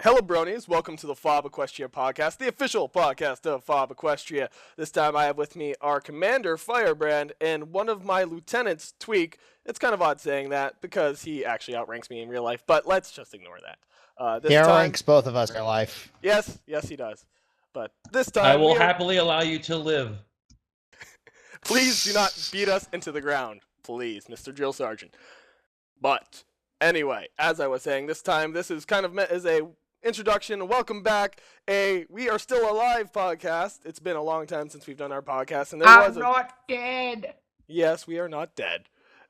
Hello, bronies. Welcome to the FOB Equestria Podcast, the official podcast of FOB Equestria. This time I have with me our commander, Firebrand, and one of my lieutenants, Tweak. It's kind of odd saying that because he actually outranks me in real life, but let's just ignore that. He outranks both of us in real life. Yes, he does. But this time... I will happily allow you to live. Please do not beat us into the ground. Please, Mr. Drill Sergeant. But anyway, as I was saying, this time this is kind of meant as a introduction. Welcome back. We Are Still Alive podcast. It's been a long time since we've done our podcast, and I'm not dead. Yes, we are not dead.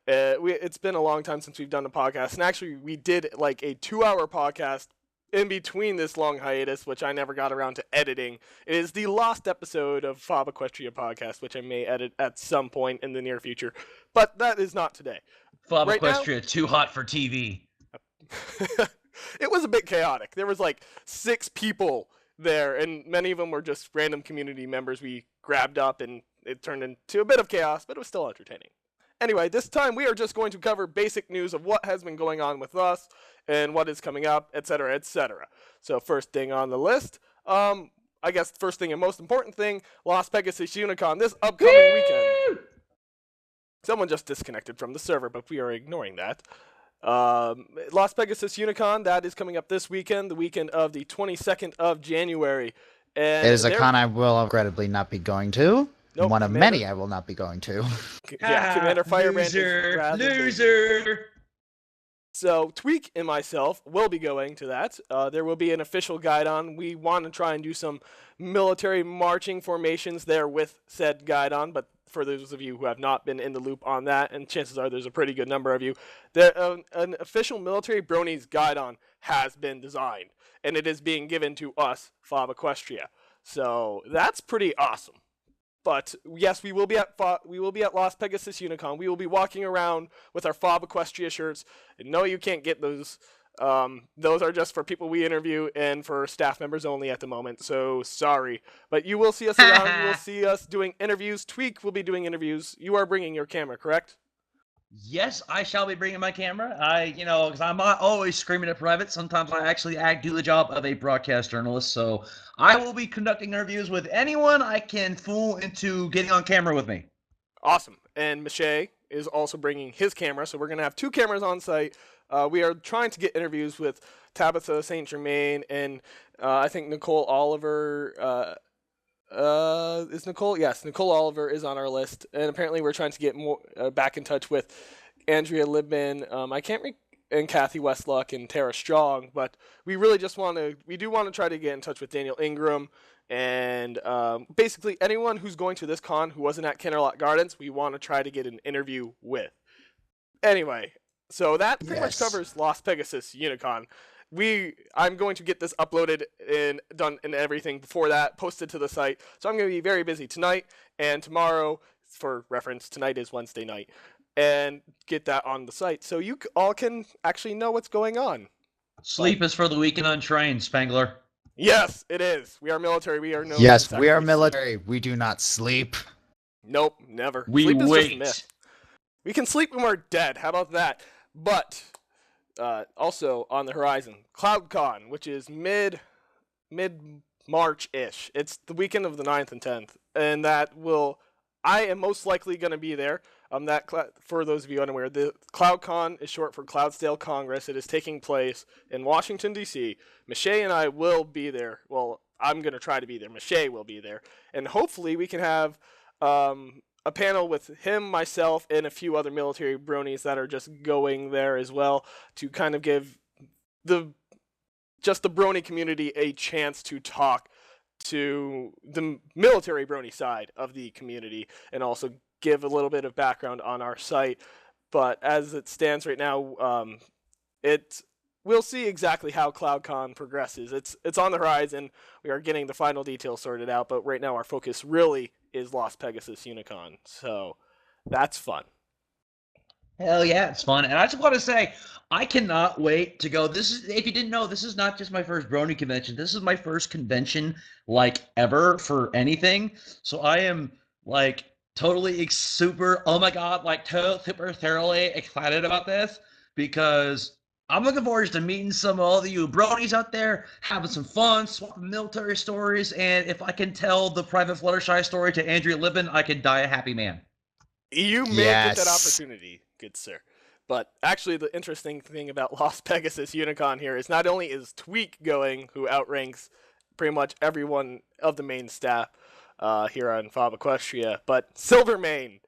It's been a long time since we've done a podcast, and actually we did like a 2-hour podcast in between this long hiatus, which I never got around to editing. It is the lost episode of FOB Equestria Podcast, which I may edit at some point in the near future, but that is not today. FOB Equestria, too hot for TV. It was a bit chaotic. There was like 6 people there, and many of them were just random community members we grabbed up, and it turned into a bit of chaos, but it was still entertaining. Anyway, this time we are just going to cover basic news of what has been going on with us and what is coming up, etc., etc. So first thing on the list, I guess the first thing and most important thing, Las Pegasus Unicon this upcoming weekend. Someone just disconnected from the server, but we are ignoring that. Las Pegasus Unicon, that is coming up this weekend, the weekend of the 22nd of January. And it is a con I will regrettably not be going to. Nope, one of many I will not be going to. Yeah, Commander Firebrand is loser. So Tweak and myself will be going to that. There will be an official guide on. We want to try and do some military marching formations there with said guide on, but for those of you who have not been in the loop on that, and chances are there's a pretty good number of you, an official military bronies guide on has been designed, and it is being given to us, FOB Equestria. So that's pretty awesome. But yes, we will be at Las Pegasus Unicon. We will be walking around with our FOB Equestria shirts. And no, you can't get those. Those are just for people we interview and for staff members only at the moment. So sorry, but you will see us around. You will see us doing interviews. Tweak will be doing interviews. You are bringing your camera, correct? Yes, I shall be bringing my camera. Because I'm not always screaming at private. Sometimes I actually do the job of a broadcast journalist. So I will be conducting interviews with anyone I can fool into getting on camera with me. Awesome. And Miche is also bringing his camera. So we're going to have 2 cameras on site. We are trying to get interviews with Tabitha St. Germain and I think Nicole Oliver. Is Nicole? Yes, Nicole Oliver is on our list, and apparently we're trying to get more back in touch with Andrea Libman. And Kathy Westluck and Tara Strong, but we really just want to try to get in touch with Daniel Ingram and basically anyone who's going to this con who wasn't at Canterlot Gardens. We want to try to get an interview with. Anyway, so that pretty much covers Las Pegasus Unicon. I'm going to get this uploaded and done and everything before that, posted to the site. So I'm going to be very busy tonight and tomorrow. For reference, tonight is Wednesday night, and get that on the site so you all can actually know what's going on. Sleep is for the weekend on train, Spangler. Yes, it is. We are military. We are no. Yes, we are military. We do not sleep. Nope, never. We sleep is wait. Just a myth. We can sleep when we're dead. How about that? But also on the horizon, CloudCon, which is mid March-ish. It's the weekend of the 9th and 10th, and I am most likely going to be there. For those of you unaware, the CloudCon is short for Cloudsdale Congress. It is taking place in Washington, D.C. Miche and I will be there. Well, I'm going to try to be there. Miche will be there. And hopefully we can have a panel with him, myself, and a few other military bronies that are just going there as well to kind of give the brony community a chance to talk to the military brony side of the community and also give a little bit of background on our site. But as it stands right now, we'll see exactly how CloudCon progresses. It's on the horizon. We are getting the final details sorted out, but right now our focus really is Las Pegasus Unicon. So that's fun. Hell yeah, it's fun. And I just want to say, I cannot wait to go. If you didn't know, this is not just my first brony convention. This is my first convention, ever for anything. So I am, totally super, oh my God, super thoroughly excited about this because I'm looking forward to meeting some of all of you bronies out there, having some fun, swapping military stories, and if I can tell the Private Fluttershy story to Andrea Libben, I can die a happy man. You may get that opportunity, good sir. But actually, the interesting thing about Las Pegasus Unicon here is not only is Tweak going, who outranks pretty much everyone of the main staff here on FOB Equestria, but Silvermane,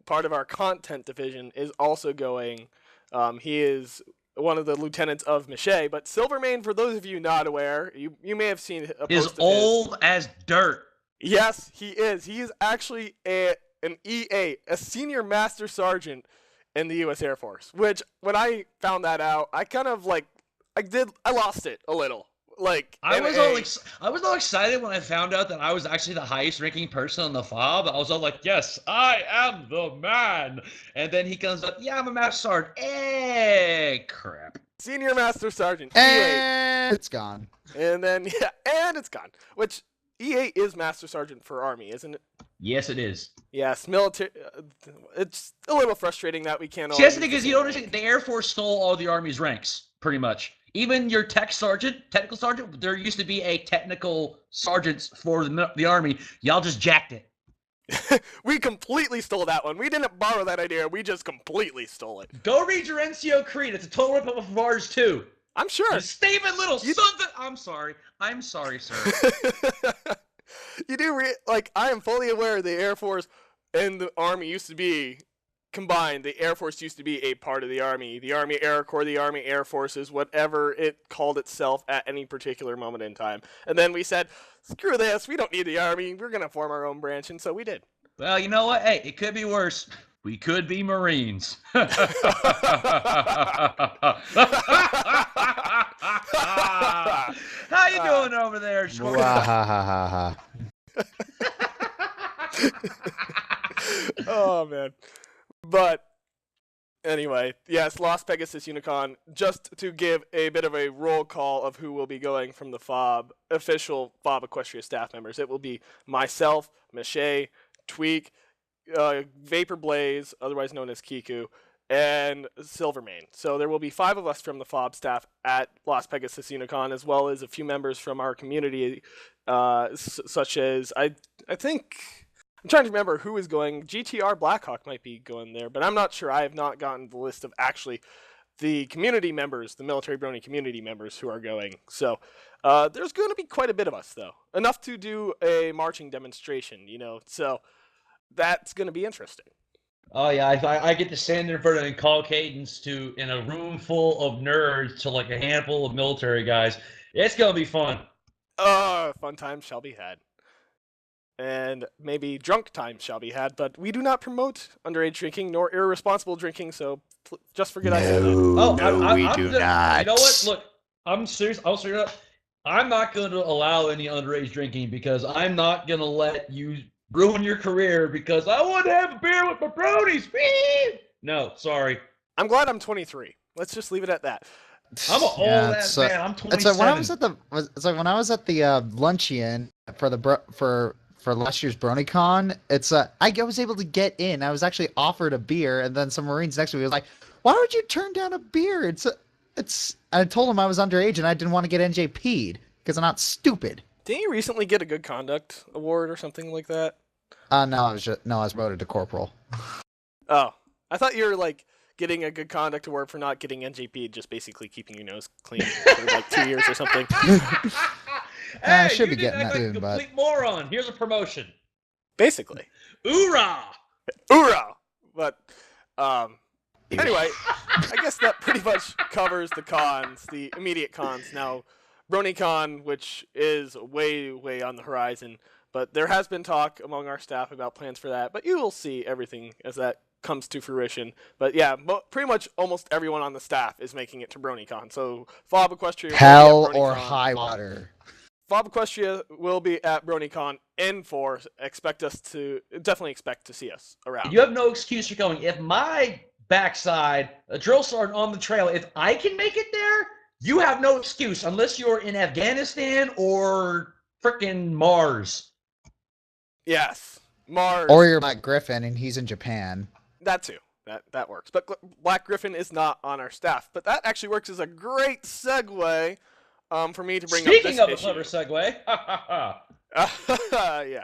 part of our content division, is also going. He is one of the lieutenants of Miche, but Silvermane, for those of you not aware, you may have seen a post is old as dirt. Yes, he is. He is actually an EA, a senior master sergeant in the U.S. Air Force. Which, when I found that out, I kind of I lost it a little. I was all excited when I found out that I was actually the highest ranking person on the FOB. I was all like, yes, I am the man. And then he comes up, yeah, I'm a master sergeant. Crap. Senior master sergeant. And it's gone. And then, and it's gone. Which, EA is master sergeant for Army, isn't it? Yes, it is. Yes, military. It's a little frustrating that we can't all. See, that's the thing is, you don't understand. The Air Force stole all the Army's ranks, pretty much. Even your technical sergeant, there used to be a technical sergeant for the Army. Y'all just jacked it. We completely stole that one. We didn't borrow that idea. We just completely stole it. Go read your NCO Creed. It's a total rip of ours, too. I'm sure. Stephen Little, sons of... I'm sorry, sir. You do I am fully aware the Air Force and the Army used to be combined. The Air Force used to be a part of the Army. The Army Air Corps, the Army Air Forces, whatever it called itself at any particular moment in time. And then we said, screw this, we don't need the Army. We're going to form our own branch, and so we did. Well, you know what? Hey, it could be worse. We could be Marines. How you doing over there, Schwartz? Oh, man. But anyway, yes, Las Pegasus Unicon, just to give a bit of a roll call of who will be going from the FOB, official FOB Equestria staff members. It will be myself, Miche, Tweak, Vapor Blaze, otherwise known as Kiku, and Silvermane. So there will be 5 of us from the FOB staff at Las Pegasus Unicon, as well as a few members from our community, such as, I think... I'm trying to remember who is going. GTR Blackhawk might be going there, but I'm not sure. I have not gotten the list of actually the community members, the Military Brony community members who are going. So there's going to be quite a bit of us, though. Enough to do a marching demonstration, So that's going to be interesting. Oh, yeah. I get to stand in front and call cadence in a room full of nerds to a handful of military guys. It's going to be fun. Fun times shall be had. And maybe drunk times shall be had, but we do not promote underage drinking nor irresponsible drinking, so just forget I said that. No, we do not. You know what? Look, I'm serious. I'll straight up. I'm not going to allow any underage drinking because I'm not going to let you ruin your career because I want to have a beer with my bronies. No, sorry. I'm glad I'm 23. Let's just leave it at that. I'm an old ass man. I'm 27. It's like when I was at the luncheon for last year's BronyCon, I was able to get in. I was actually offered a beer, and then some Marines next to me was like, "Why would you turn down a beer?" I told him I was underage and I didn't want to get NJP'd because I'm not stupid. Didn't you recently get a good conduct award or something like that? No, I was voted to corporal. Oh, I thought you were getting a good conduct award for not getting NJP'd, just basically keeping your nose clean for 2 years or something. Hey, I should be getting that soon, but complete moron. Here's a promotion. Basically. Hoorah! Hoorah! But anyway, I guess that pretty much covers the cons, the immediate cons. Now, BronyCon, which is way, way on the horizon, but there has been talk among our staff about plans for that. But you will see everything as that comes to fruition. But yeah, pretty much almost everyone on the staff is making it to BronyCon. So FOB Equestria, hell or high water. FOB Equestria will be at BronyCon in force. Definitely expect to see us around. You have no excuse for going. If my backside, a drill sergeant on the trail, if I can make it there, you have no excuse unless you're in Afghanistan or frickin' Mars. Yes, Mars. Or you're Black Griffin and he's in Japan. That too. That works. But Black Griffin is not on our staff. But that actually works as a great segue for me to bring up this issue. Speaking of a clever segue, yeah.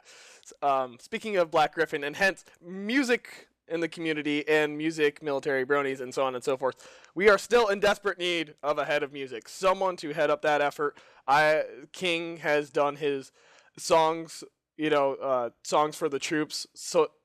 Speaking of Black Griffin, and hence music in the community and music military bronies and so on and so forth, we are still in desperate need of a head of music, someone to head up that effort. King has done his songs, songs for the troops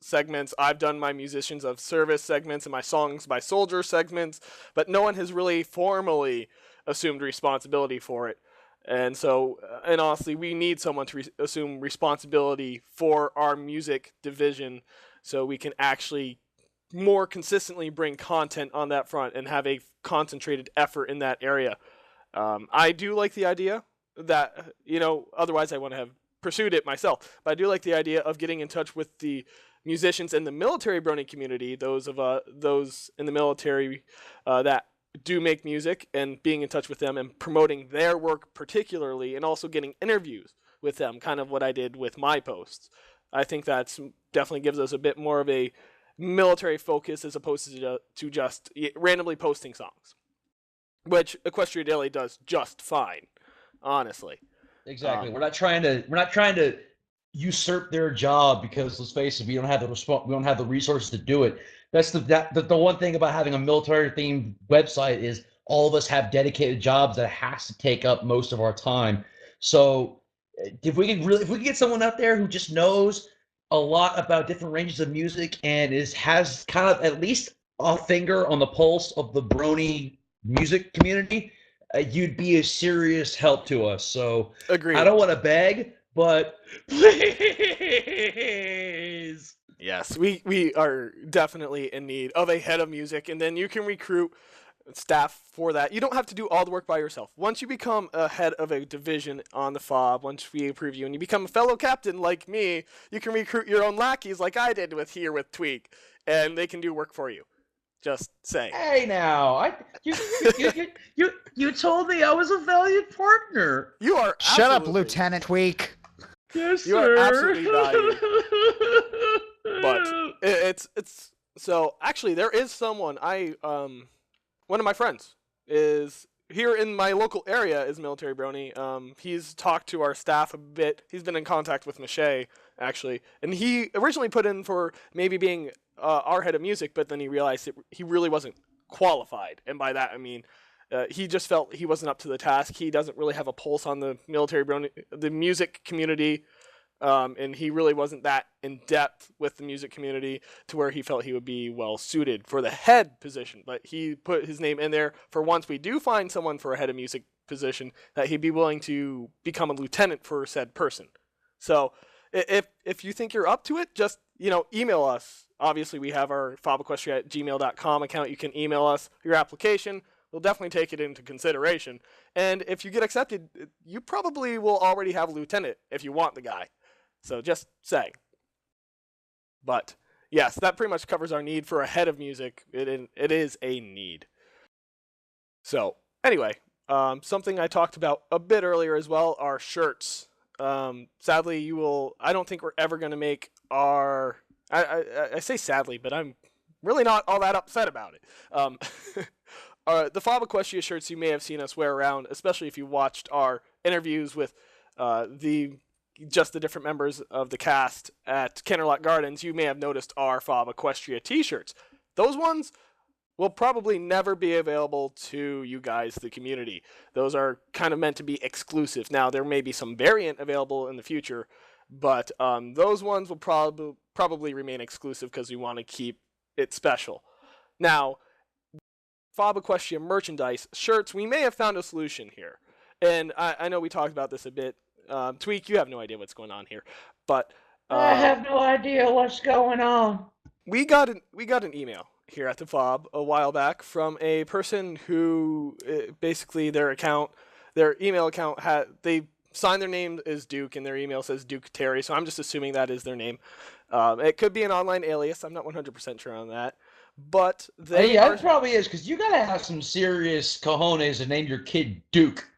segments. I've done my musicians of service segments and my songs by soldier segments, but no one has really formally assumed responsibility for it. And so, and honestly, we need someone to assume responsibility for our music division so we can actually more consistently bring content on that front and have a concentrated effort in that area. I do like the idea that, otherwise I wouldn't have pursued it myself, but I do like the idea of getting in touch with the musicians in the military brony community, those in the military that do make music, and being in touch with them and promoting their work particularly, and also getting interviews with them, kind of what I did with my posts. I think that's definitely gives us a bit more of a military focus as opposed to just randomly posting songs, which Equestria Daily does just fine, honestly. Exactly. We're not trying to usurp their job, because let's face it, we don't have the resources to do it. That's the one thing about having a military themed website is all of us have dedicated jobs that has to take up most of our time. So if we can get someone out there who just knows a lot about different ranges of music and has kind of at least a finger on the pulse of the brony music community, you'd be a serious help to us. So agreed. I don't want to beg, but please. Yes, we are definitely in need of a head of music, and then you can recruit staff for that. You don't have to do all the work by yourself. Once you become a head of a division on the FOB, once we approve you and you become a fellow captain like me, you can recruit your own lackeys like I did with Tweak, and they can do work for you. Just saying. Hey now, you told me I was a valued partner. You are Shut up, Lieutenant Tweak. Yes, you sir. are absolutely valued. But it's so actually there is someone one of my friends is here in my local area is military brony. He's talked to our staff a bit. He's been in contact with Mache actually, and he originally put in for maybe being our head of music, but then he realized that he really wasn't qualified, and by that I mean he just felt he wasn't up to the task. He doesn't really have a pulse on the military brony, the music community. And he really wasn't that in depth with the music community to where he felt he would be well suited for the head position. But he put his name in there for once we do find someone for a head of music position that he'd be willing to become a lieutenant for said person. So if you think you're up to it, just email us. Obviously, we have our fobequestria@gmail.com account. You can email us your application. We'll definitely take it into consideration. And if you get accepted, you probably will already have a lieutenant if you want the guy. So just saying. But yes, that pretty much covers our need for a head of music. It is a need. So anyway, something I talked about a bit earlier as well are shirts. Sadly, I don't think we're ever going to make our... I say sadly, but I'm really not all that upset about it. The FOB Equestria shirts you may have seen us wear around, especially if you watched our interviews with the different members of the cast at Canterlot Gardens. You may have noticed our FOB Equestria t-shirts. Those ones will probably never be available to you guys, the community. Those are kind of meant to be exclusive. Now, there may be some variant available in the future, but those ones will probably remain exclusive because we want to keep it special. Now, FOB Equestria merchandise shirts, we may have found a solution here. And I know we talked about this a bit. Tweak, you have no idea what's going on here, but I have no idea what's going on. We got an email here at the FOB a while back from a person who basically their email account they signed their name as Duke and their email says Duke Terry, so I'm just assuming that is their name. It could be an online alias. I'm not 100% sure on that. But it probably is, because you gotta have some serious cojones to name your kid Duke.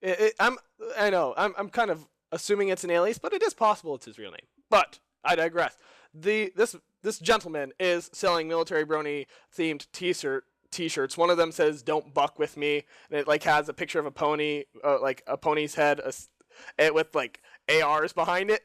I know. I'm kind of assuming it's an alias, but it is possible it's his real name. But I digress. This this gentleman is selling military brony themed t-shirts. One of them says "Don't buck with me," and it like has a picture of a pony, like a pony's head, with like ARs behind it.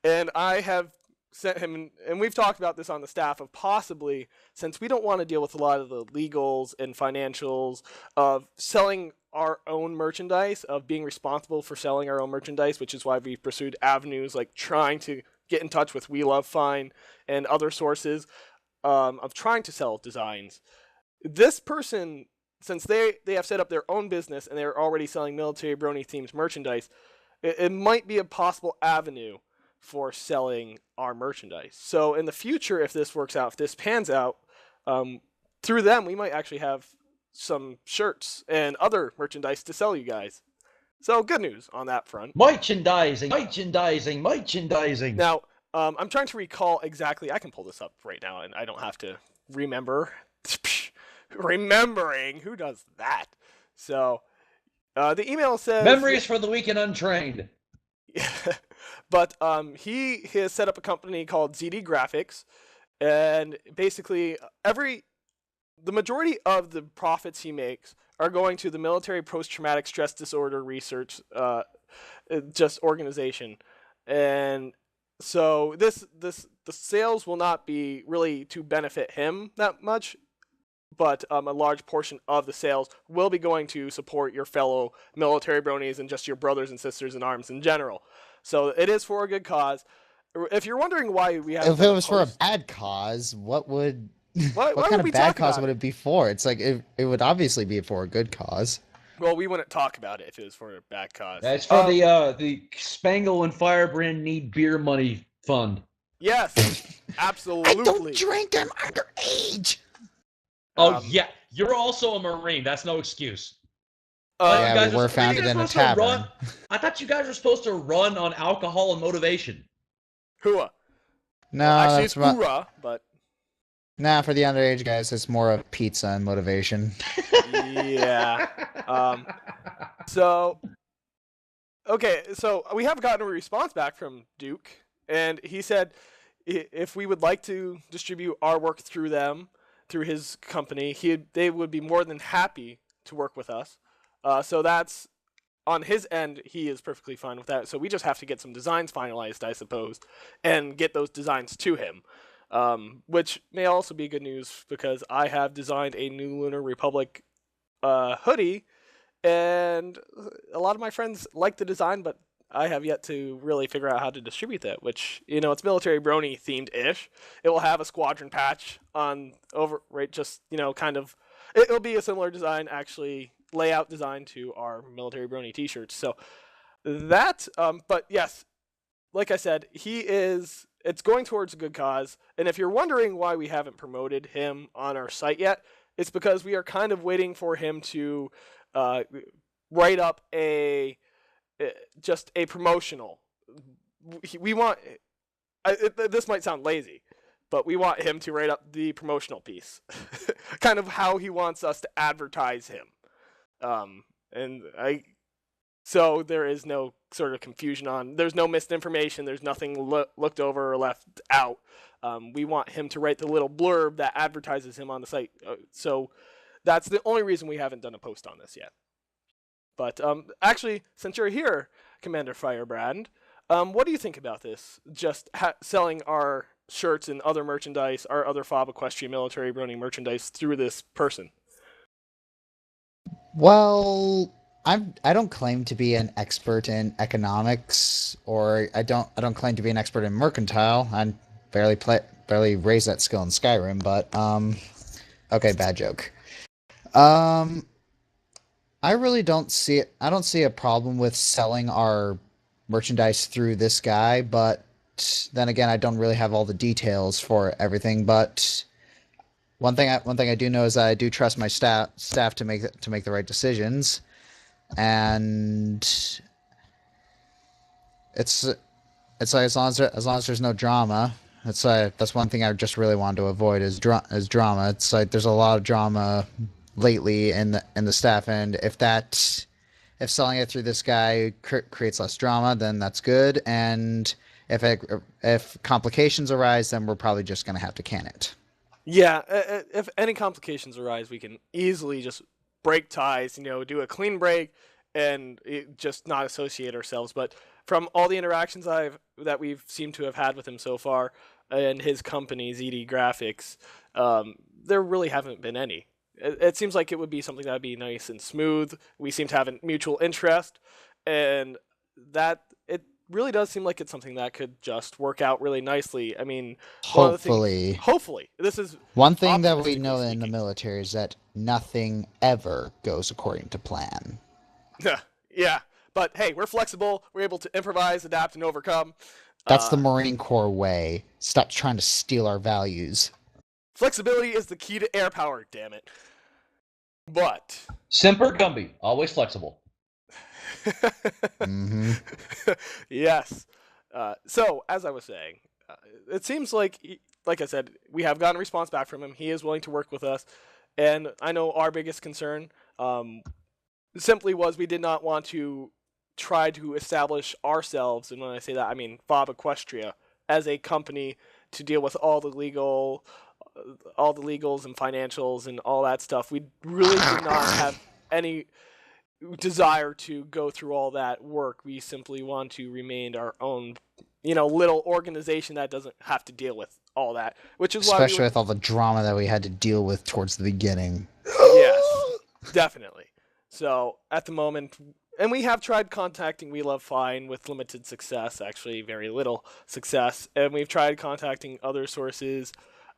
And I have sent him, and we've talked about this on the staff, of possibly, since we don't want to deal with a lot of the legals and financials of selling our own merchandise, of being responsible for selling our own merchandise, which is why we've pursued avenues like trying to get in touch with We Love Fine and other sources of trying to sell designs. This person, since they have set up their own business and they're already selling military brony themed merchandise, it might be a possible avenue for selling our merchandise. So in the future, if this works out, if this pans out, through them, we might actually have some shirts and other merchandise to sell you guys. So good news on that front. Merchandising. Now, I'm trying to recall exactly. I can pull this up right now, and I don't have to remember. Remembering, who does that? So the email says memories for the weak and untrained. But he has set up a company called ZD Graphics, and basically the majority of the profits he makes are going to the Military Post-Traumatic Stress Disorder Research just organization. And so the sales will not be really to benefit him that much, but a large portion of the sales will be going to support your fellow military bronies and just your brothers and sisters in arms in general. So it is for a good cause. If you're wondering why we have, if it was for a bad cause, what kind of bad cause would it be for? It's like it would obviously be for a good cause. Well, we wouldn't talk about it if it was for a bad cause. That's for the Spangle and Firebrand Need Beer Money Fund. Yes, absolutely. I don't drink. I'm underage. Oh yeah, you're also a Marine. That's no excuse. Yeah, we were founded in a tavern. I thought you guys were supposed to run on alcohol and motivation. Hua. No, actually, that's it's hoorah, but nah, for the underage guys, it's more of pizza and motivation. Yeah. So we have gotten a response back from Duke, and he said if we would like to distribute our work through them, through his company, they would be more than happy to work with us. So that's on his end. He is perfectly fine with that. So we just have to get some designs finalized, I suppose, and get those designs to him, which may also be good news because I have designed a New Lunar Republic hoodie, and a lot of my friends like the design, but I have yet to really figure out how to distribute that, which, it's military brony themed-ish. It will have a squadron patch on over, right, just, kind of, it'll be a similar design, actually, layout design to our military brony t-shirts. So that, but yes, like I said, it's going towards a good cause. And if you're wondering why we haven't promoted him on our site yet, it's because we are kind of waiting for him to write up just a promotional. We want, this might sound lazy, but we want him to write up the promotional piece, kind of how he wants us to advertise him. So there is no sort of confusion there's no misinformation, there's nothing looked over or left out. We want him to write the little blurb that advertises him on the site. So that's the only reason we haven't done a post on this yet. But actually, since you're here, Commander Firebrand, what do you think about this? Just selling our shirts and other merchandise, our other FOB Equestria military brony merchandise through this person? Well, I don't claim to be an expert in economics, or I don't claim to be an expert in mercantile. I barely raised that skill in Skyrim, but okay, bad joke. I really don't see it. I don't see a problem with selling our merchandise through this guy, but then again, I don't really have all the details for everything. But one thing I do know is that I do trust my staff to make the right decisions, and it's like as long as there's no drama. That's one thing I just really wanted to avoid is drama. It's like there's a lot of drama lately in the staff, and if selling it through this guy creates less drama, then that's good. And If complications arise, then we're probably just going to have to can it. Yeah, if any complications arise, we can easily just break ties, do a clean break and just not associate ourselves. But from all the interactions that we've seemed to have had with him so far and his company, ZD Graphics, there really haven't been any. It seems like it would be something that would be nice and smooth. We seem to have a mutual interest, and that it really does seem like it's something that could just work out really nicely. I mean, hopefully, this is one thing that we know in the military is that nothing ever goes according to plan. Yeah, but hey, we're flexible. We're able to improvise, adapt, and overcome. That's the Marine Corps way. Stop trying to steal our values. Flexibility is the key to air power, damn it. But Semper Gumby, always flexible. Mm-hmm. Yes. So, as I was saying, it seems like I said, we have gotten a response back from him. He is willing to work with us. And I know our biggest concern simply was we did not want to try to establish ourselves, and when I say that, I mean FOB Equestria, as a company to deal with all the legals and financials and all that stuff. We really did not have any desire to go through all that work. We simply want to remain our own, little organization that doesn't have to deal with all that, which is especially with all the drama that we had to deal with towards the beginning. Yes, definitely. So at the moment, and we have tried contacting We Love Fine with limited success, actually very little success, and we've tried contacting other sources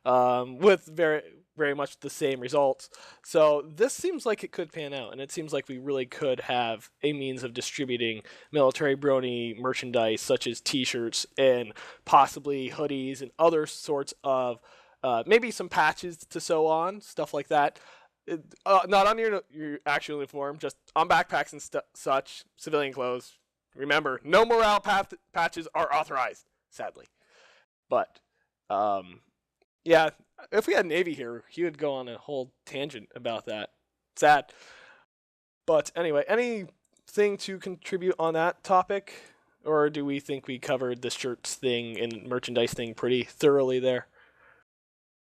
with very, very much the same results. So this seems like it could pan out, and it seems like we really could have a means of distributing military brony merchandise, such as t-shirts and possibly hoodies and other sorts of maybe some patches to sew on, stuff like that. Not on your actual uniform, just on backpacks and such, civilian clothes. Remember, no morale patches are authorized, sadly. But, yeah, if we had Navy here, he would go on a whole tangent about that. Sad. But anyway, anything to contribute on that topic? Or do we think we covered the shirts thing and merchandise thing pretty thoroughly there?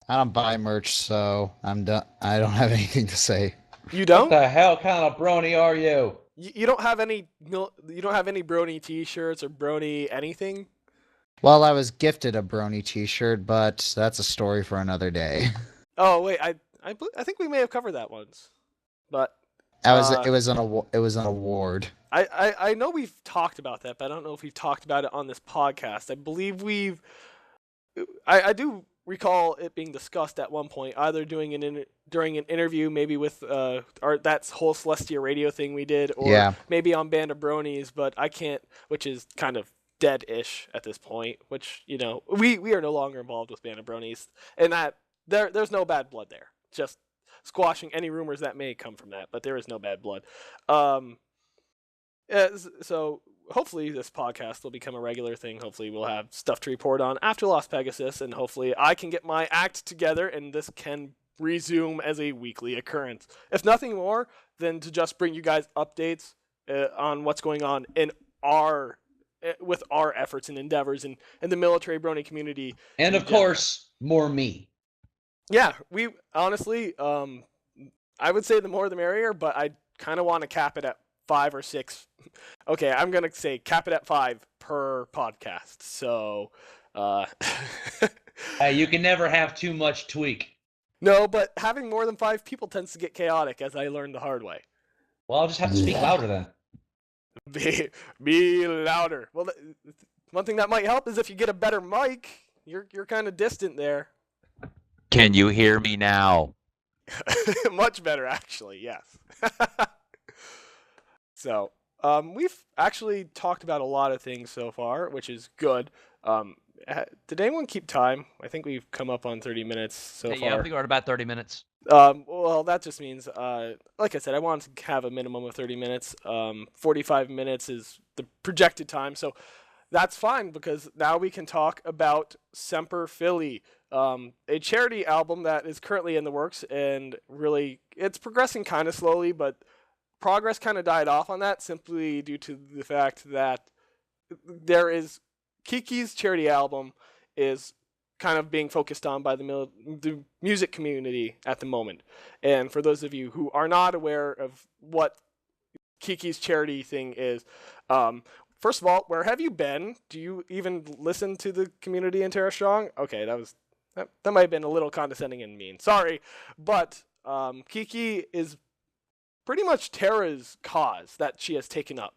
I don't buy merch, so I'm done. I don't have anything to say. You don't? What the hell kind of brony are you? You don't have any brony t-shirts or brony anything? Well, I was gifted a brony t-shirt, but that's a story for another day. Oh wait, I think we may have covered that once, but it was an award. I know we've talked about that, but I don't know if we've talked about it on this podcast. I believe I do recall it being discussed at one point, either during an interview, maybe with that whole Celestia Radio thing we did, or maybe on Band of Bronies, but I can't, which is kind of dead-ish at this point, which, we are no longer involved with Band of Bronies, and that there's no bad blood there, just squashing any rumors that may come from that, but there is no bad blood. So hopefully this podcast will become a regular thing. Hopefully we'll have stuff to report on after Las Pegasus, and hopefully I can get my act together and this can resume as a weekly occurrence. If nothing more than to just bring you guys updates on what's going on in with our efforts and endeavors in the military brony community. And of course, more me. Yeah, we honestly, I would say the more the merrier, but I kind of want to cap it at 5 or 6. Okay, I'm going to say cap it at 5 per podcast. So, Hey, you can never have too much tweak. No, but having more than 5 people tends to get chaotic, as I learned the hard way. Well, I'll just have to speak louder then. Be louder. Well, one thing that might help is if you get a better mic. You're kind of distant there. Can you hear me now? Much better, actually. Yes. So, we've actually talked about a lot of things so far, which is good. Did anyone keep time? I think we've come up on 30 minutes so far. Yeah, I think we're at about 30 minutes. Well, that just means, like I said, I wanted to have a minimum of 30 minutes. 45 minutes is the projected time, so that's fine, because now we can talk about Semper Philly, a charity album that is currently in the works, and really, it's progressing kind of slowly, but progress kind of died off on that simply due to the fact that there is Kiki's charity album is kind of being focused on by the music community at the moment. And for those of you who are not aware of what Kiki's charity thing is, first of all, where have you been? Do you even listen to the community in Terra Strong? Okay, that might have been a little condescending and mean. Sorry, but Kiki is pretty much Terra's cause that she has taken up.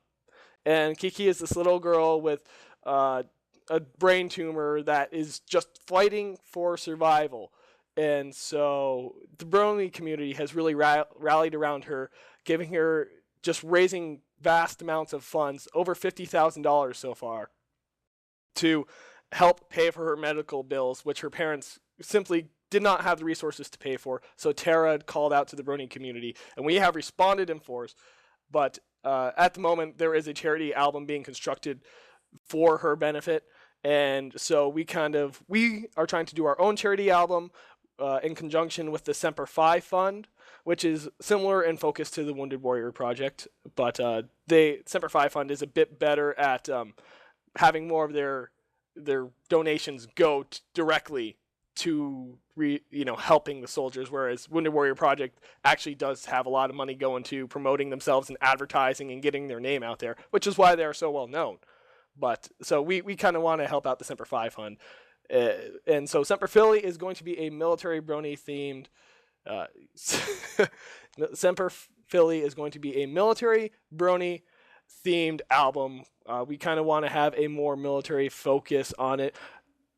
And Kiki is this little girl with a brain tumor that is just fighting for survival. And so the Brony community has really rallied around her, giving her, just raising vast amounts of funds, over $50,000 so far, to help pay for her medical bills, which her parents simply did not have the resources to pay for. So Terra called out to the Brony community, and we have responded in force. But at the moment, there is a charity album being constructed for her benefit. And so we are trying to do our own charity album in conjunction with the Semper Fi Fund, which is similar in focus to the Wounded Warrior Project. But the Semper Fi Fund is a bit better at having more of their donations go directly to helping the soldiers, whereas Wounded Warrior Project actually does have a lot of money going to promoting themselves and advertising and getting their name out there, which is why they are so well known. But so we kind of want to help out the Semper Fi Fund. And so Semper Philly is going to be a military brony themed Semper Philly is going to be a military brony themed album. We kind of want to have a more military focus on it.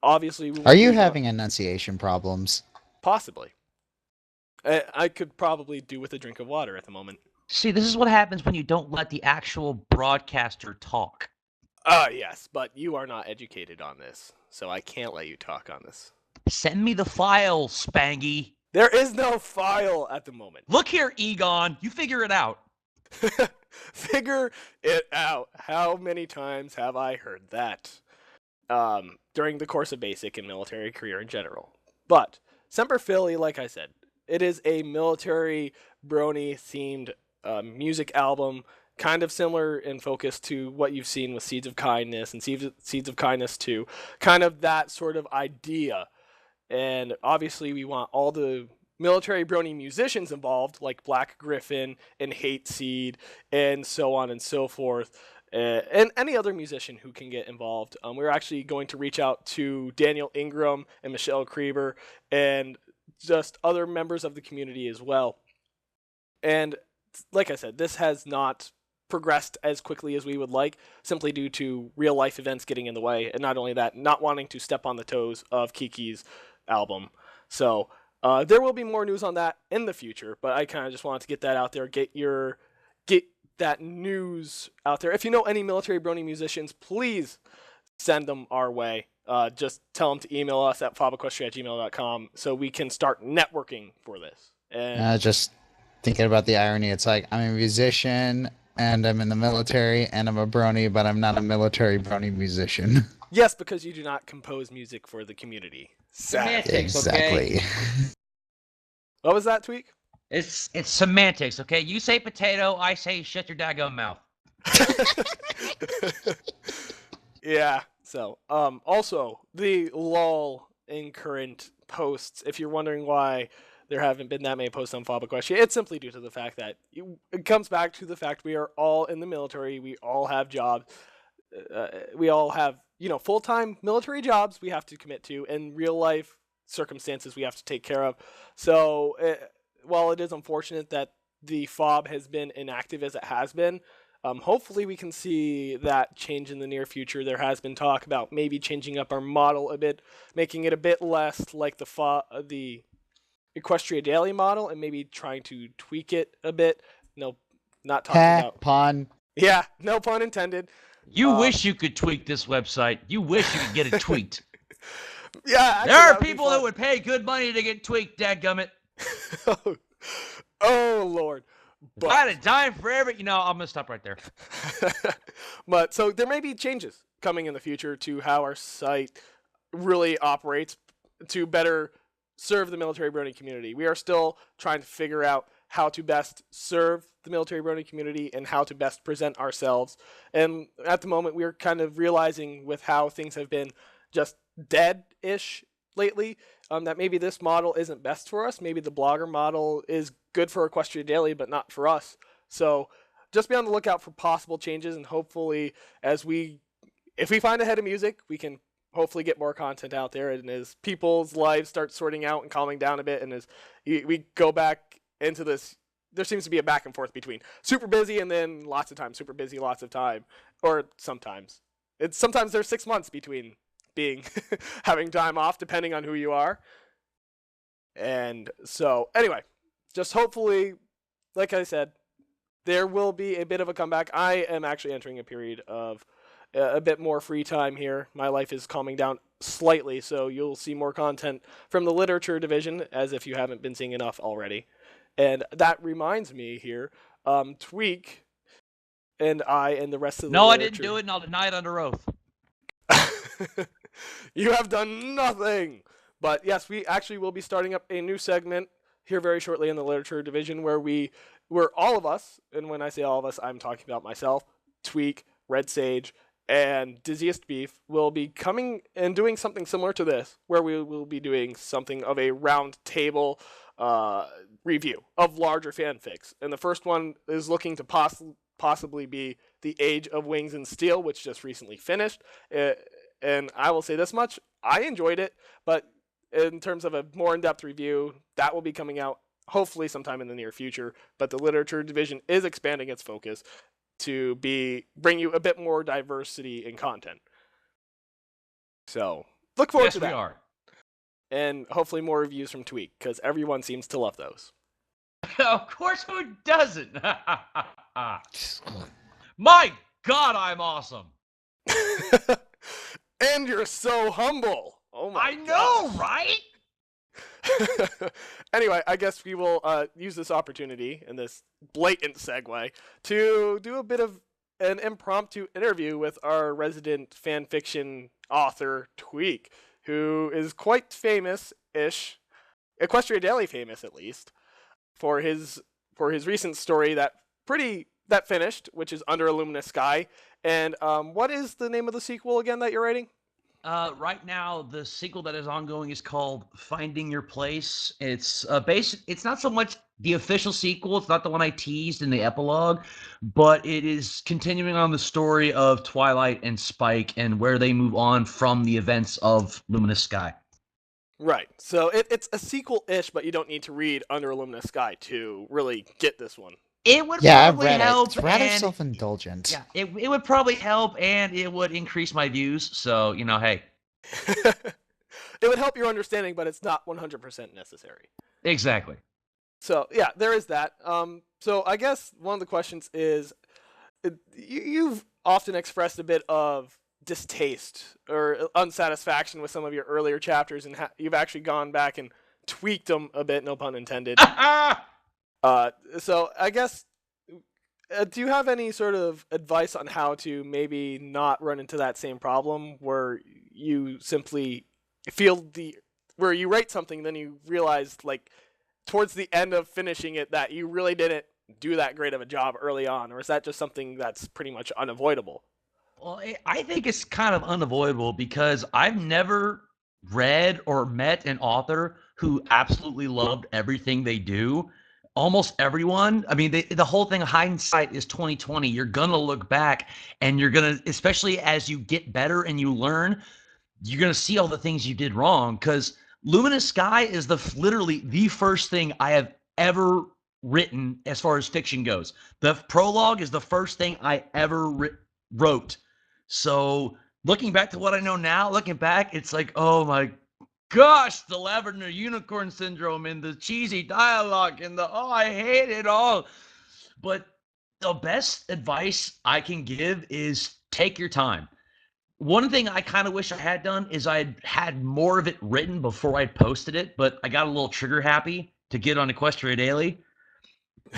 Obviously, are you having enunciation problems? Possibly. I could probably do with a drink of water at the moment. See, this is what happens when you don't let the actual broadcaster talk. Yes, but you are not educated on this, so I can't let you talk on this. Send me the file, Spangy. There is no file at the moment. Look here, Egon. You figure it out. Figure it out. How many times have I heard that during the course of basic and military career in general? But Semper Philly, like I said, it is a military brony-themed music album, kind of similar in focus to what you've seen with Seeds of Kindness and Seeds of Kindness 2, kind of that sort of idea. And obviously we want all the military brony musicians involved, like Black Griffin and Hate Seed and so on and so forth, and any other musician who can get involved. We're actually going to reach out to Daniel Ingram and Michelle Krieber and just other members of the community as well. And like I said, this has not progressed as quickly as we would like, simply due to real life events getting in the way, and not only that, not wanting to step on the toes of Kiki's album. So there will be more news on that in the future, but I kind of just wanted to get that out there, get that news out there. If you know any military brony musicians, please send them our way. Just tell them to email us at fobequestria@gmail.com so we can start networking for this. And just thinking about the irony, it's like I'm a musician and I'm in the military and I'm a brony, but I'm not a military brony musician. yes, because you do not compose music for the community. Semantics, exactly. Okay? What was that, Tweak? It's semantics, okay? You say potato, I say shut your daggone mouth. Yeah. So, also the lull in current posts. If you're wondering why there haven't been that many posts on FOB Equestria, it's simply due to the fact that it comes back to the fact we are all in the military. We all have jobs. We all have, full-time military jobs we have to commit to, and real life circumstances we have to take care of. So, while it is unfortunate that the FOB has been inactive as it has been, hopefully we can see that change in the near future. There has been talk about maybe changing up our model a bit, making it a bit less like the Equestria Daily model, and maybe trying to tweak it a bit. No, not talking about pun. Yeah, no pun intended. You wish you could tweak this website. You wish you could get it tweaked. Yeah, actually, there are people that would pay good money to get tweaked, dadgummit. Oh Lord. But I had a dime for every, I'm going to stop right there. But so there may be changes coming in the future to how our site really operates to better serve the military brony community. We are still trying to figure out how to best serve the military brony community and how to best present ourselves. And at the moment, we're kind of realizing with how things have been just dead-ish lately, that maybe this model isn't best for us. Maybe the blogger model is good for Equestria Daily, but not for us. So just be on the lookout for possible changes, and hopefully if we find a head of music, we can hopefully get more content out there, and as people's lives start sorting out and calming down a bit, and as we go back into this, there seems to be a back and forth between super busy and then lots of time, super busy, lots of time, or sometimes there's 6 months between being having time off, depending on who you are. And so anyway, just hopefully, like I said, there will be a bit of a comeback. I am actually entering a period of a bit more free time here. My life is calming down slightly, so you'll see more content from the literature division, as if you haven't been seeing enough already. And that reminds me here, Tweak and I and the rest of the No, literature... I didn't do it, and I'll deny it under oath. You have done nothing! But yes, we actually will be starting up a new segment here very shortly in the literature division where all of us, and when I say all of us, I'm talking about myself, Tweak, Red Sage, and Dizziest Beef, will be coming and doing something similar to this, where we will be doing something of a round table review of larger fanfics. And the first one is looking to possibly be The Age of Wings and Steel, which just recently finished. And I will say this much, I enjoyed it, but in terms of a more in-depth review, that will be coming out hopefully sometime in the near future. But the literature division is expanding its focus to bring you a bit more diversity in content. So look forward to that. Yes, we are. And hopefully more reviews from Tweak, because everyone seems to love those. Of course, who doesn't? My God, I'm awesome. And you're so humble. Oh my I know, gosh. right? Anyway, I guess we will use this opportunity and this blatant segue to do a bit of an impromptu interview with our resident fan fiction author, Tweak, who is quite famous-ish, Equestria Daily famous at least, for his recent story that finished, which is Under a Luminous Sky. And what is the name of the sequel again that you're writing? Right now, the sequel that is ongoing is called Finding Your Place. It's it's not so much the official sequel. It's not the one I teased in the epilogue, but it is continuing on the story of Twilight and Spike and where they move on from the events of Luminous Sky. Right. So it's a sequel-ish, but you don't need to read Under a Luminous Sky to really get this one. It would Yeah, I've probably read help. it. It's rather and- self-indulgent. Yeah, it would probably help, and it would increase my views. So, hey. It would help your understanding, but it's not 100% necessary. Exactly. So, yeah, there is that. So I guess one of the questions is, you've often expressed a bit of distaste or unsatisfaction with some of your earlier chapters, and you've actually gone back and tweaked them a bit, no pun intended. So I guess, do you have any sort of advice on how to maybe not run into that same problem where you simply where you write something, then you realize, like, towards the end of finishing it that you really didn't do that great of a job early on, or is that just something that's pretty much unavoidable? Well, I think it's kind of unavoidable because I've never read or met an author who absolutely loved everything they do. Almost everyone, I mean, the whole thing of hindsight is 2020. You're going to look back and you're going to, especially as you get better and you learn, you're going to see all the things you did wrong, because Luminous Sky is literally the first thing I have ever written as far as fiction goes. The prologue is the first thing I ever wrote. So looking back to what I know now, looking back, it's like, oh my gosh, the Lavender Unicorn Syndrome and the cheesy dialogue and I hate it all. But the best advice I can give is take your time. One thing I kind of wish I had done is I had more of it written before I posted it, but I got a little trigger happy to get on Equestria Daily.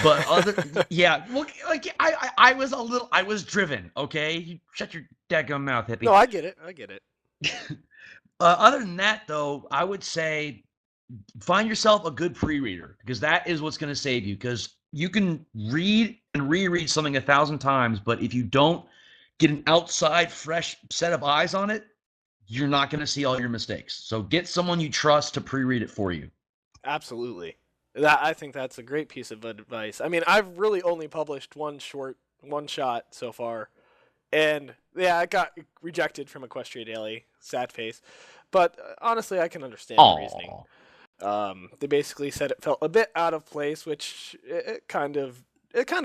But yeah, look, like I was driven. Okay, shut your daggum mouth, hippie. No, I get it. Other than that, though, I would say find yourself a good pre-reader, because that is what's going to save you. Because you can read and reread something 1,000 times, but if you don't get an outside, fresh set of eyes on it, you're not going to see all your mistakes. So get someone you trust to pre-read it for you. Absolutely. I think that's a great piece of advice. I mean, I've really only published one shot so far. And yeah, it got rejected from Equestria Daily. Sad face. But honestly, I can understand the reasoning. They basically said it felt a bit out of place, which it kind of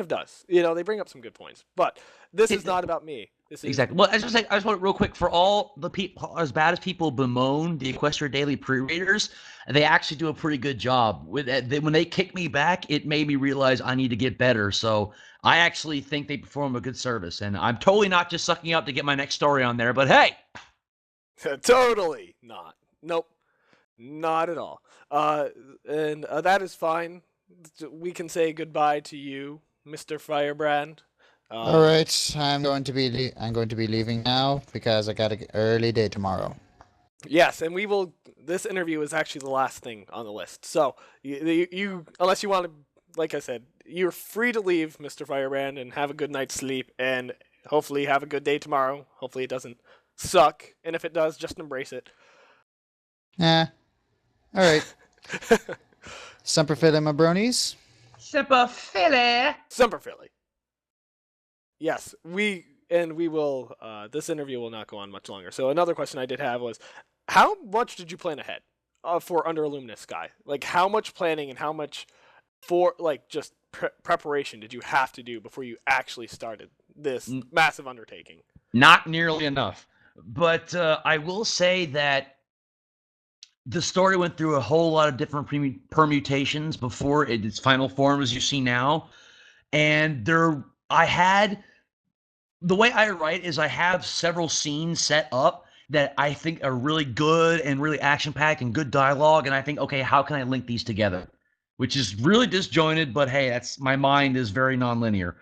does. You know, they bring up some good points. But this is not about me. This is Exactly. Well, I just want real quick, for all the people, as bad as people bemoan the Equestria Daily pre-readers, they actually do a pretty good job. When they kick me back, it made me realize I need to get better. So I actually think they perform a good service, and I'm totally not just sucking up to get my next story on there. But hey, totally not. Nope, not at all. And that is fine. We can say goodbye to you, Mr. Firebrand. All right, I'm going to be leaving now because I got an early day tomorrow. Yes, and we will. This interview is actually the last thing on the list. So you unless you want to, like I said, you're free to leave, Mr. Firebrand, and have a good night's sleep, and hopefully have a good day tomorrow. Hopefully it doesn't suck, and if it does, just embrace it. All right. Semper Fi, my bronies. Semper Fi. Semper Fi. Yes, we will. This interview will not go on much longer. So another question I did have was, how much did you plan ahead for Under a Luminous Sky? Like, how much planning and how much for just preparation did you have to do before you actually started this massive undertaking? not nearly enough. But I will say that the story went through a whole lot of different permutations before its final form, as you see now. And the way I write is I have several scenes set up that I think are really good and really action-packed and good dialogue. And I think, okay, how can I link these together? Which is really disjointed, but hey, my mind is very nonlinear.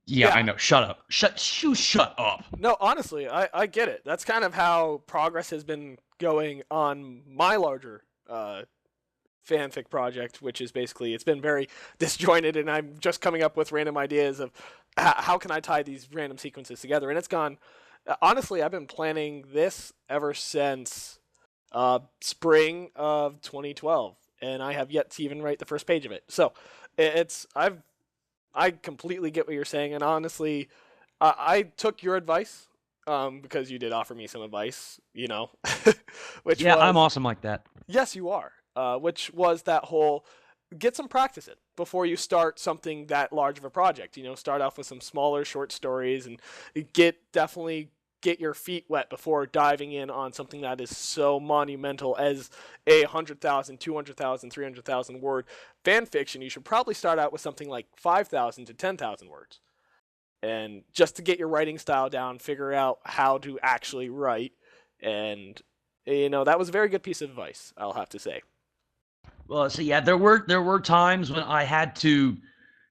Yeah, I know. Shut up. Shut up. No, honestly, I get it. That's kind of how progress has been going on my larger fanfic project, which is basically, it's been very disjointed, and I'm just coming up with random ideas of how can I tie these random sequences together. And it's gone, honestly, I've been planning this ever since spring of 2012, and I have yet to even write the first page of it. So I completely get what you're saying, and honestly, I took your advice because you did offer me some advice, which I'm awesome like that. Yes, you are. Which was that whole get some practice in before you start something that large of a project. Start off with some smaller short stories and definitely get your feet wet before diving in on something that is so monumental as a 100,000, 200,000, 300,000 word fan fiction. You should probably start out with something like 5,000 to 10,000 words. And just to get your writing style down, figure out how to actually write. And, that was a very good piece of advice, I'll have to say. Well, so yeah, there were times when I had to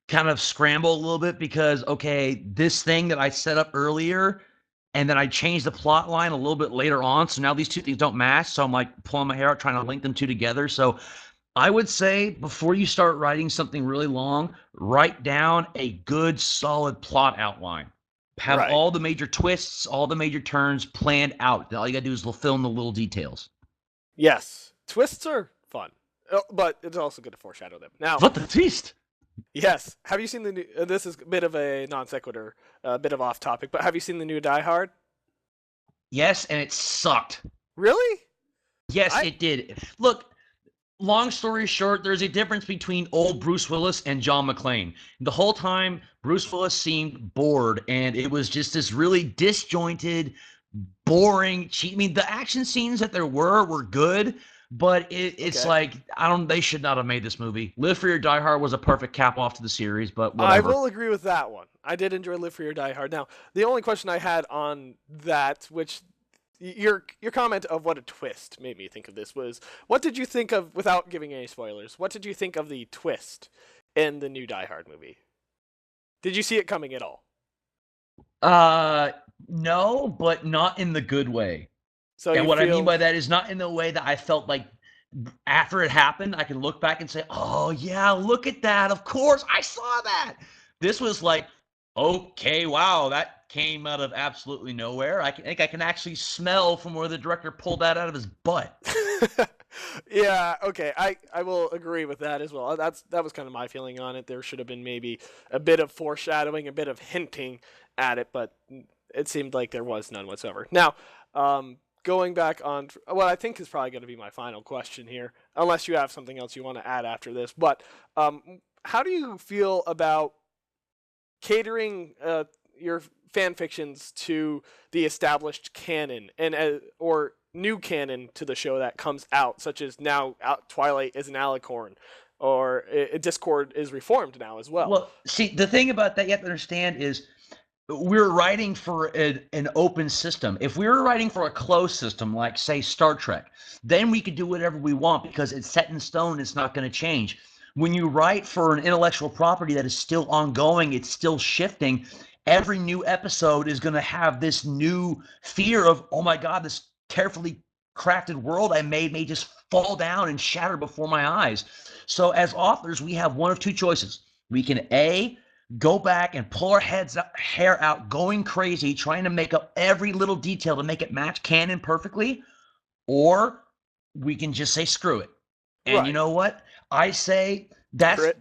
kind of scramble a little bit because, okay, this thing that I set up earlier, and then I changed the plot line a little bit later on, so now these two things don't match, so I'm like pulling my hair out trying to link them two together. So I would say before you start writing something really long, write down a good, solid plot outline. Have all the major twists, all the major turns planned out. All you gotta do is fill in the little details. Yes, twists are fun, but it's also good to foreshadow them. Now, what the twist? Yes. Have you seen the new? This is a bit of a non sequitur, a bit of off topic, but have you seen the new Die Hard? Yes, and it sucked. Really? Yes, it did. Look. Long story short, there's a difference between old Bruce Willis and John McClane. The whole time, Bruce Willis seemed bored, and it was just this really disjointed, boring, cheap. I mean, the action scenes that there were good, but it's like, they should not have made this movie. Live Free or Die Hard was a perfect cap off to the series, but whatever. I will agree with that one. I did enjoy Live Free or Die Hard. Now, the only question I had on that, which your comment of what a twist made me think of this, was what did you think of, without giving any spoilers, what did you think of the twist in the new Die Hard movie? Did you see it coming at all? No, but not in the good way. So and what I mean by that is not in the way that I felt like after it happened, I can look back and say, oh, yeah, look at that. Of course, I saw that. This was like, okay, wow, that came out of absolutely nowhere. I think I can actually smell from where the director pulled that out of his butt. Yeah, okay, I will agree with that as well. That was kind of my feeling on it. There should have been maybe a bit of foreshadowing, a bit of hinting at it, but it seemed like there was none whatsoever. Now, going back on what I think is probably going to be my final question here, unless you have something else you want to add after this, but how do you feel about catering your fan fictions to the established canon and or new canon to the show that comes out, such as now Twilight is an Alicorn, or Discord is reformed now as well? Well, see, the thing about that you have to understand is we're writing for an open system. If we were writing for a closed system, like, say, Star Trek, then we could do whatever we want because it's set in stone. It's not going to change. When you write for an intellectual property that is still ongoing, it's still shifting, every new episode is going to have this new fear of, oh, my God, this carefully crafted world I made may just fall down and shatter before my eyes. So as authors, we have one of two choices. We can, A, go back and pull our hair out, going crazy, trying to make up every little detail to make it match canon perfectly, or we can just say, screw it. And Right. You know what? I say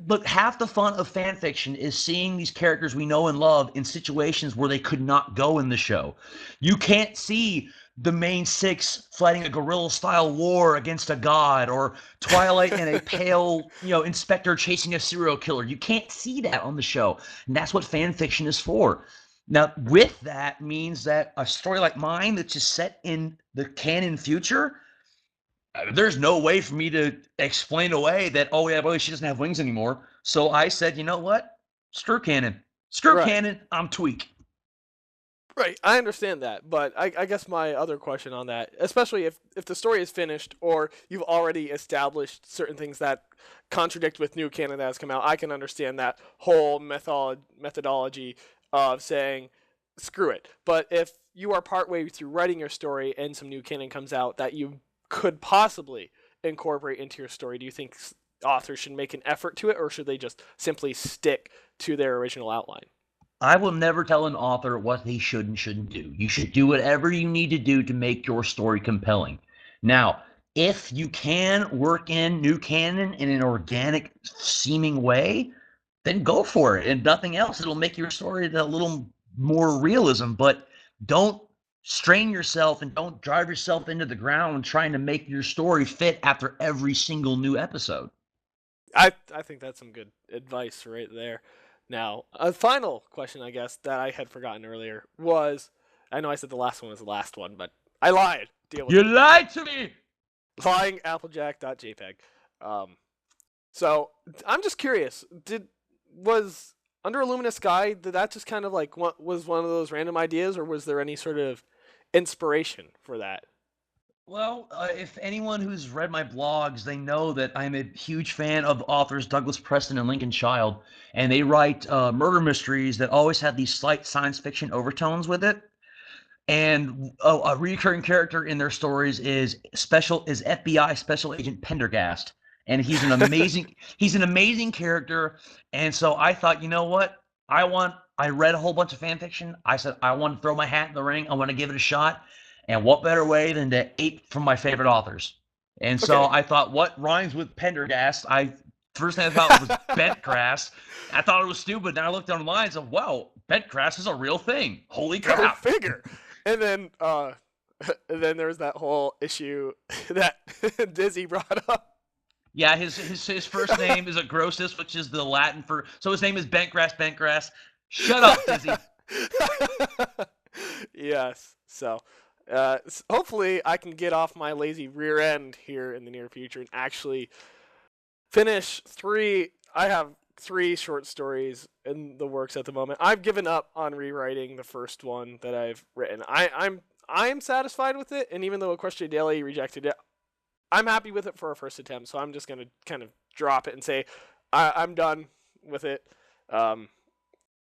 look, half the fun of fan fiction is seeing these characters we know and love in situations where they could not go in the show. You can't see the main six fighting a guerrilla-style war against a god, or Twilight and a pale, inspector chasing a serial killer. You can't see that on the show, and that's what fan fiction is for. Now, with that means that a story like mine that's just set in the canon future, there's no way for me to explain away that, oh, yeah, boy, she doesn't have wings anymore. So I said, you know what? Screw canon. Screw canon. I'm tweak. Right, I understand that, but I guess my other question on that, especially if the story is finished or you've already established certain things that contradict with new canon that has come out, I can understand that whole methodology of saying, screw it. But if you are partway through writing your story and some new canon comes out that you could possibly incorporate into your story, do you think authors should make an effort to it, or should they just simply stick to their original outline? I will never tell an author what they should and shouldn't do. You should do whatever you need to do to make your story compelling. Now, if you can work in new canon in an organic seeming way, then go for it. And nothing else, it'll make your story a little more realism. But don't strain yourself and don't drive yourself into the ground trying to make your story fit after every single new episode. I think that's some good advice right there. Now, a final question, I guess, that I had forgotten earlier was, I know I said the last one was the last one, but I lied. Deal with You it. lied to me! Lying applejack.jpg. So, I'm just curious, was Under a Luminous Sky, did that just kind of like, was one of those random ideas, or was there any sort of inspiration for that? Well, if anyone who's read my blogs, they know that I'm a huge fan of authors Douglas Preston and Lincoln Child, and they write murder mysteries that always have these slight science fiction overtones with it. And a recurring character in their stories is FBI Special Agent Pendergast, and he's an amazing character. And so I thought, you know what? I read a whole bunch of fan fiction. I said I want to throw my hat in the ring. I want to give it a shot. And what better way than to ape from my favorite authors? And so I thought, what rhymes with Pendergast? First thing I thought was Bentgrass. I thought it was stupid. Then I looked online and said, wow, Bentgrass is a real thing. Holy crap. Go figure. And then there's that whole issue that Dizzy brought up. Yeah, his first name is Agrosis, which is the Latin for, so his name is Bentgrass. Shut up, Dizzy. Yes. So hopefully I can get off my lazy rear end here in the near future and actually finish 3. I have 3 short stories in the works at the moment. I've given up on rewriting the first one that I've written. I'm satisfied with it, and even though Equestria Daily rejected it, I'm happy with it for a first attempt. So I'm just gonna kind of drop it and say I'm done with it.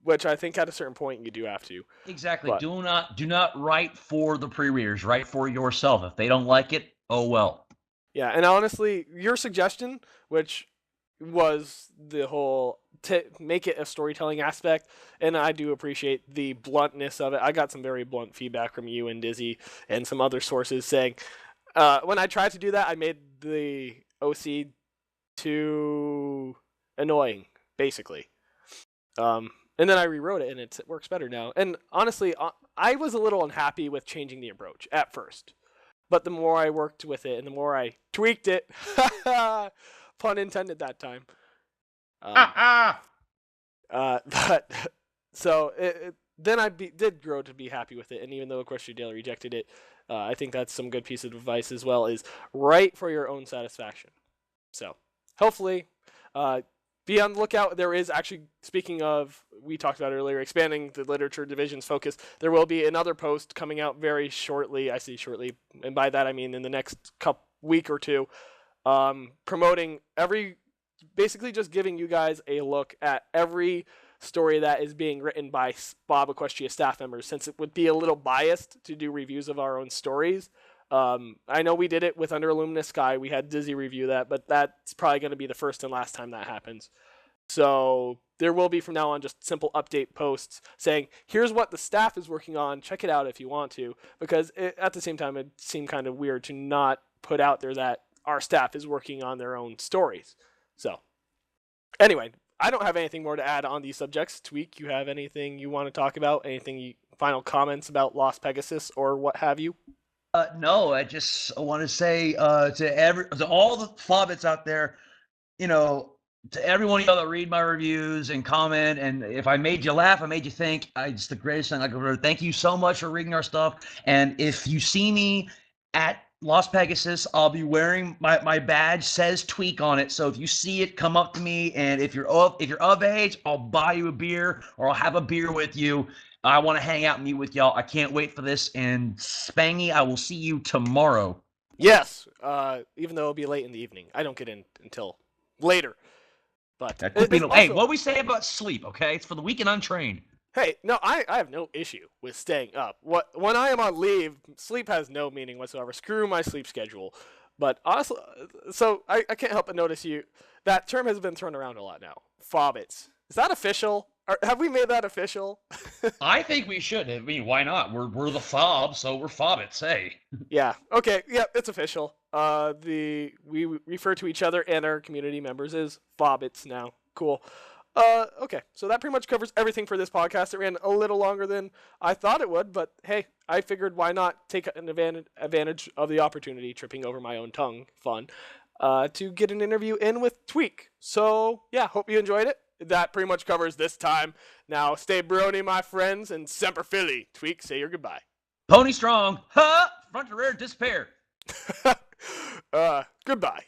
Which I think at a certain point you do have to. Exactly. But Do not write for the pre-readers. Write for yourself. If they don't like it, oh well. Yeah, and honestly, your suggestion, which was the whole make it a storytelling aspect, and I do appreciate the bluntness of it. I got some very blunt feedback from you and Dizzy and some other sources saying when I tried to do that, I made the OC too annoying, basically. And then I rewrote it, and it works better now. And honestly, I was a little unhappy with changing the approach at first. But the more I worked with it and the more I tweaked it, pun intended that time. But so then I did grow to be happy with it. And even though Equestria Daily rejected it, I think that's some good piece of advice as well, is write for your own satisfaction. So hopefully, be on the lookout. There is actually, speaking of, we talked about earlier, expanding the literature division's focus. There will be another post coming out very shortly. I say shortly, and by that I mean in the next week or two, promoting basically just giving you guys a look at every story that is being written by FOB Equestria staff members, since it would be a little biased to do reviews of our own stories. I know we did it with Under Luminous Sky. We had Dizzy review that, but that's probably going to be the first and last time that happens. So there will be from now on just simple update posts saying, here's what the staff is working on. Check it out if you want to, because at the same time, it seemed kind of weird to not put out there that our staff is working on their own stories. So anyway, I don't have anything more to add on these subjects. Tweak, you have anything you want to talk about? Final comments about Lost Pegasus or what have you? No, I just want to say to all the FOBits out there, to everyone that read my reviews and comment, and if I made you laugh, I made you think, it's the greatest thing I could ever. Thank you so much for reading our stuff. And if you see me at Lost Pegasus, I'll be wearing my badge says Tweak on it. So if you see it, come up to me, and if you're of age, I'll buy you a beer or I'll have a beer with you. I want to hang out and meet with y'all. I can't wait for this. And Spangy, I will see you tomorrow. Yes, even though it'll be late in the evening. I don't get in until later. But that could be hey, what we say about sleep, okay? It's for the weak and untrained. Hey, no, I have no issue with staying up. When I am on leave, sleep has no meaning whatsoever. Screw my sleep schedule. But honestly, so I can't help but notice that term has been thrown around a lot now. FOBits. Is that official? Have we made that official? I think we should. I mean, why not? We're the FOB, so we're FOBits, hey. Yeah. Okay. Yeah, it's official. We refer to each other and our community members as FOBits now. Cool. Okay. So that pretty much covers everything for this podcast. It ran a little longer than I thought it would, but hey, I figured why not take an advantage of the opportunity, tripping over my own tongue, fun, to get an interview in with Tweak. So yeah, hope you enjoyed it. That pretty much covers this time. Now, stay brony, my friends, and semper Philly. Tweak, say your goodbye. Pony strong. Ha! Front to rear, despair. Goodbye.